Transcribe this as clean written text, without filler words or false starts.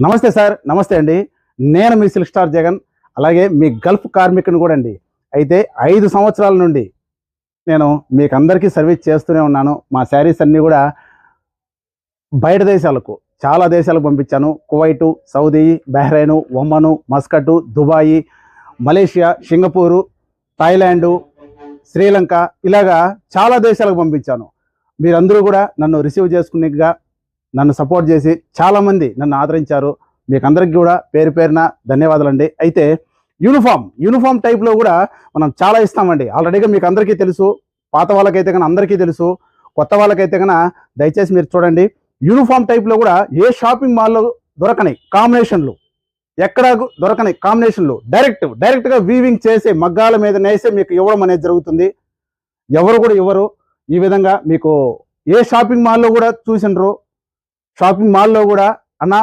నమస్తే సార్, నమస్తే అండి. నేను మీ సిల్క్ స్టార్ జగన్, అలాగే మీ గల్ఫ్ కార్మికుని కూడా అండి. అయితే 5 సంవత్సరాల నుండి నేను మీకు అందరికీ సర్వీస్ చేస్తూనే ఉన్నాను. మా శారీస్ అన్నీ కూడా బయట దేశాలకు, చాలా దేశాలకు పంపించాను. Kuwait, Saudi, Bahrain, Oman, Muscat, Dubai, Malaysia, Singapore, Thailand, Sri Lanka, ఇలాగా చాలా దేశాలకు పంపించాను. మీరందరూ కూడా నన్ను రిసీవ్ చేసుకునేగా నన్ను సపోర్ట్ చేసి చాలామంది నన్ను ఆదరించారు. మీకు అందరికీ కూడా పేరు పేరున ధన్యవాదాలండి. అయితే యూనిఫామ్ టైప్లో కూడా మనం చాలా ఇస్తామండి. ఆల్రెడీగా మీకు అందరికీ తెలుసు, పాత వాళ్ళకైతే కన్నా అందరికీ తెలుసు, కొత్త వాళ్ళకైతే కన్నా దయచేసి మీరు చూడండి. యూనిఫామ్ టైప్లో కూడా ఏ షాపింగ్ మాల్లో దొరకని కాంబినేషన్లు, ఎక్కడ దొరకని కాంబినేషన్లు డైరెక్ట్గా వీవింగ్ చేసి మగ్గాల మీద నేసే మీకు ఇవ్వడం అనేది జరుగుతుంది. ఎవరు కూడా ఇవ్వరు. ఈ విధంగా మీకు ఏ షాపింగ్ మాల్లో కూడా చూసినరు. షాపింగ్ మాల్లో కూడా అన్న